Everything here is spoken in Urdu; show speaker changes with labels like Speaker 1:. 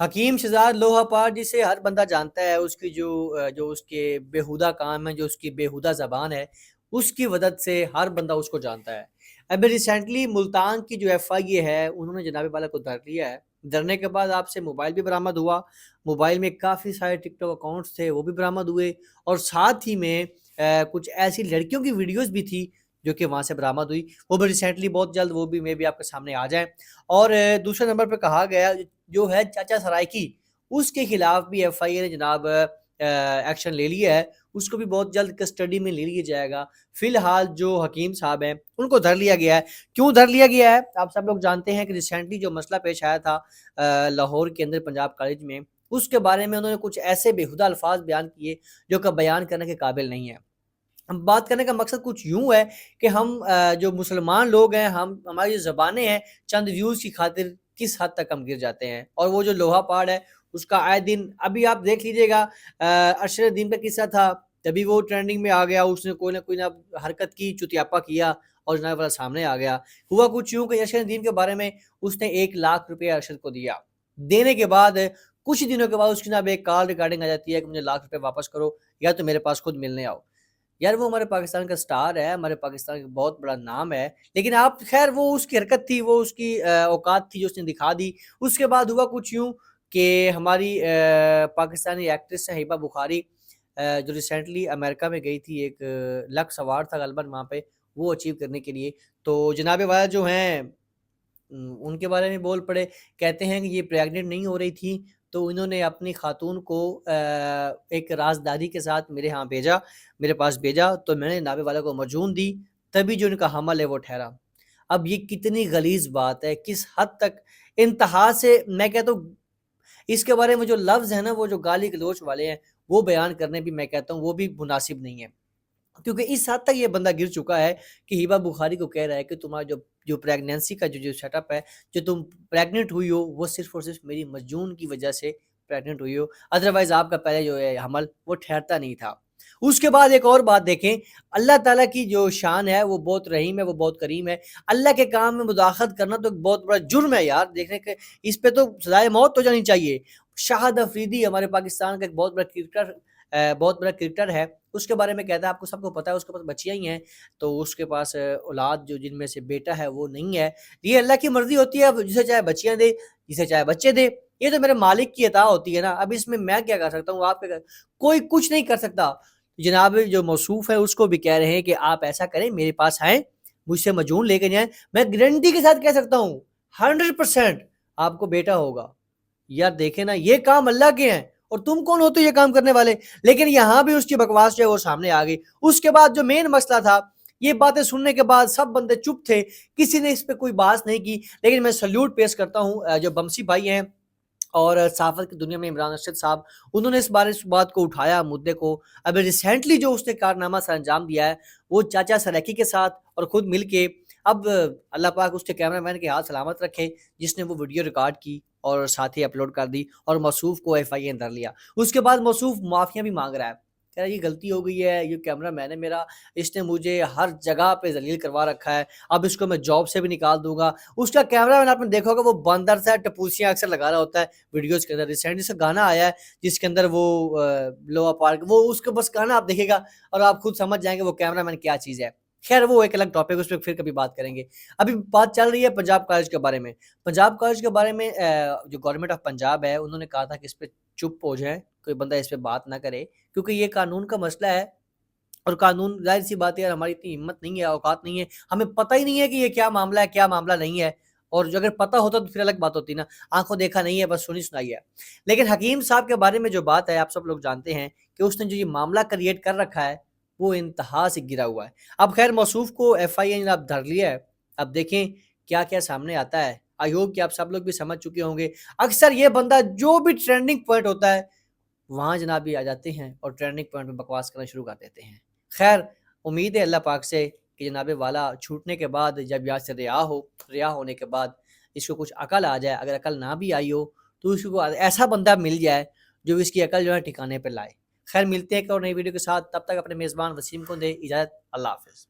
Speaker 1: حکیم شہزاد لوہا پار جسے ہر بندہ جانتا ہے، اس کی جو اس کے بیہودہ کام ہے، جو اس کی بیہودہ زبان ہے، اس کی مدد سے ہر بندہ اس کو جانتا ہے۔ ابھی ریسنٹلی ملتان کی جو ایف آئی اے ہے، انہوں نے جناب والا کو دھر لیا ہے۔ دھرنے کے بعد آپ سے موبائل بھی برآمد ہوا، موبائل میں کافی سارے ٹک ٹاک اکاؤنٹس تھے، وہ بھی برآمد ہوئے، اور ساتھ ہی میں کچھ ایسی لڑکیوں کی ویڈیوز بھی تھی جو کہ وہاں سے برآمد ہوئی، وہ بھی ریسنٹلی بہت جلد وہ بھی میں بھی آپ کے سامنے آ جائیں۔ اور دوسرے نمبر پہ کہا گیا جو ہے چاچا سرائکی، اس کے خلاف بھی ایف آئی اے نے جناب ایکشن لے لیا ہے، اس کو بھی بہت جلد کسٹڈی میں لے لیا جائے گا۔ فی الحال جو حکیم صاحب ہیں ان کو دھر لیا گیا ہے۔ کیوں دھر لیا گیا ہے؟ آپ سب لوگ جانتے ہیں کہ ریسنٹلی جو مسئلہ پیش آیا تھا لاہور کے اندر پنجاب کالج میں، اس کے بارے میں انہوں نے کچھ ایسے بےہودہ الفاظ بیان کیے جو کہ بیان کرنے کے قابل نہیں ہے۔ بات کرنے کا مقصد کچھ یوں ہے کہ ہم جو مسلمان لوگ ہیں، ہماری جو زبانیں ہیں، چند ویوز کی خاطر کس حد تک ہم گر جاتے ہیں۔ اور وہ جو لوہا پاڑ ہے اس کا آئے دن ابھی آپ دیکھ لیجئے گا، ارشد الدین کا قصہ تھا، تبھی وہ ٹرینڈنگ میں آ گیا، اس نے کوئی نہ حرکت کی، چتیاپا کیا، اور جناب والا سامنے آ گیا۔ ہوا کچھ یوں کہ ارشد الدین کے بارے میں اس نے 1,00,000 روپیہ ارشد کو دیا، دینے کے بعد کچھ دنوں کے بعد اس کی جناب ایک کال ریکارڈنگ آ جاتی ہے کہ مجھے 1,00,000 روپے واپس کرو یا تو میرے پاس خود ملنے آؤ۔ یار وہ ہمارے پاکستان کا سٹار ہے، ہمارے پاکستان کا بہت بڑا نام ہے، لیکن آپ خیر وہ اس کی حرکت تھی، وہ اس کی اوقات تھی جو اس نے دکھا دی۔ اس کے بعد ہوا کچھ یوں کہ ہماری پاکستانی ایکٹریس ہے ہیبا بخاری، جو ریسنٹلی امریکہ میں گئی تھی، ایک لکس اوارڈ تھا غالباً وہاں پہ، وہ اچیو کرنے کے لیے، تو جناب والا جو ہیں ان کے بارے میں بول پڑے، کہتے ہیں کہ یہ پریگننٹ نہیں ہو رہی تھی، تو انہوں نے اپنی خاتون کو ایک رازداری کے ساتھ میرے پاس بھیجا، تو میں نے نابے والا کو مجون دی، تبھی جو ان کا حمل ہے وہ ٹھہرا۔ اب یہ کتنی غلیظ بات ہے، کس حد تک انتہا سے، میں کہتا ہوں اس کے بارے میں جو لفظ ہیں نا، وہ جو گالی گلوچ والے ہیں، وہ بیان کرنے بھی میں کہتا ہوں وہ بھی مناسب نہیں ہے، کیونکہ اس حد تک یہ بندہ گر چکا ہے کہ ہیبا بخاری کو کہہ رہا ہے کہ تمہارا جو پریگنینسی کا جو سیٹ اپ ہے، جو تم پریگننٹ ہوئی ہو، وہ صرف اور صرف میری مجنون کی وجہ سے پریگننٹ ہوئی ہو، ادروائز آپ کا پہلے جو ہے حمل وہ ٹھہرتا نہیں تھا۔ اس کے بعد ایک اور بات دیکھیں، اللہ تعالیٰ کی جو شان ہے وہ بہت رحیم ہے، وہ بہت کریم ہے۔ اللہ کے کام میں مداخلت کرنا تو ایک بہت بڑا جرم ہے یار، دیکھنے کے اس پہ تو سزائے موت ہو جانی چاہیے۔ شاہد افریدی ہمارے پاکستان کا ایک بہت بڑا کرکٹر ہے، اس کے بارے میں کہتا ہے، آپ کو سب کو پتا ہے، اس کے پاس بچیاں ہی ہیں، تو اس کے پاس اولاد جو جن میں سے بیٹا ہے وہ نہیں ہے۔ یہ اللہ کی مرضی ہوتی ہے، جسے چاہے بچیاں دے، جسے چاہے بچے دے، یہ تو میرے مالک کی عطا ہوتی ہے نا۔ اب اس میں کیا کر سکتا ہوں، آپ کوئی کچھ نہیں کر سکتا۔ جناب جو موصوف ہے اس کو بھی کہہ رہے ہیں کہ آپ ایسا کریں، میرے پاس آئیں، مجھ سے مجون لے کے جائیں، میں گارنٹی کے ساتھ کہہ سکتا ہوں 100% آپ کو بیٹا ہوگا۔ یار دیکھیں نا، یہ کام اللہ کے ہیں، اور تم کون ہوتے یہ کام کرنے والے؟ لیکن یہاں بھی اس کی بکواس جو ہے وہ سامنے آ گئی۔ اس کے بعد جو مین مسئلہ تھا، یہ باتیں سننے کے بعد سب بندے چپ تھے، کسی نے اس پہ کوئی بات نہیں کی، لیکن میں سلیوٹ پیش کرتا ہوں جو بمسی بھائی ہیں اور صحافت کی دنیا میں عمران ارشد صاحب، انہوں نے اس بات کو اٹھایا، مدعے کو۔ اب ریسنٹلی جو اس نے کارنامہ سر انجام دیا ہے، وہ چاچا سرائکی کے ساتھ اور خود مل کے، اب اللہ پاک اس کے کیمرہ مین کے ہاتھ سلامت رکھے جس نے وہ ویڈیو ریکارڈ کی اور ساتھ ہی اپلوڈ کر دی، اور موصوف کو ایف آئی اے اندر لیا۔ اس کے بعد موصوف معافیاں بھی مانگ رہا ہے، کہہ رہا ہے یہ غلطی ہو گئی ہے، یہ کیمرہ مین ہے میرا، اس نے مجھے ہر جگہ پہ ذلیل کروا رکھا ہے، اب اس کو میں جاب سے بھی نکال دوں گا۔ اس کا کیمرہ مین آپ نے دیکھا ہوگا، وہ باندر سا ٹپوسیاں اکثر لگا رہا ہوتا ہے ویڈیوز کے اندر۔ ریسنٹلی سے گانا آیا ہے جس کے اندر وہ لوہا پارک، وہ اس کا بس گانا آپ دیکھے گا اور آپ خود سمجھ جائیں گے وہ کیمرہ مین کیا چیز ہے۔ خیر وہ ایک الگ ٹاپک، اس پہ پھر کبھی بات کریں گے۔ ابھی بات چل رہی ہے پنجاب کالج کے بارے میں۔ پنجاب کالج کے بارے میں جو گورنمنٹ آف پنجاب ہے، انہوں نے کہا تھا کہ اس پہ چپ ہو جائیں، کوئی بندہ اس پہ بات نہ کرے، کیونکہ یہ قانون کا مسئلہ ہے، اور قانون ظاہر سی بات ہے یار، ہماری اتنی ہمت نہیں ہے، اوقات نہیں ہے، ہمیں پتہ ہی نہیں ہے کہ یہ کیا معاملہ ہے، کیا معاملہ نہیں ہے، اور جو اگر پتہ ہوتا تو پھر الگ بات ہوتی نا، آنکھوں دیکھا نہیں ہے، بس سنی سنائی ہے۔ لیکن حکیم صاحب کے بارے میں جو بات ہے، آپ سب لوگ جانتے ہیں کہ اس نے جو یہ معاملہ کریٹ کر رکھا ہے وہ انتہا سے گرا ہوا ہے۔ اب خیر موصوف کو ایف آئی اے نے اب دھر لیا ہے، اب دیکھیں کیا کیا سامنے آتا ہے۔ آئی ہوپ کہ آپ سب لوگ بھی سمجھ چکے ہوں گے، اکثر یہ بندہ جو بھی ٹرینڈنگ پوائنٹ ہوتا ہے وہاں جناب بھی آ جاتے ہیں اور ٹرینڈنگ پوائنٹ میں بکواس کرنا شروع کر دیتے ہیں۔ خیر امید ہے اللہ پاک سے کہ جناب والا چھوٹنے کے بعد، جب یہاں سے رہا ہونے کے بعد اس کو کچھ عقل آ جائے، اگر عقل نہ بھی آئی ہو تو اس کو ایسا بندہ مل جائے جو اس کی عقل جو ہے ٹھکانے پہ لائے۔ خیر ملتے ہیں ایک اور نئی ویڈیو کے ساتھ، تب تک اپنے میزبان وسیم کو دے اجازت، اللہ حافظ۔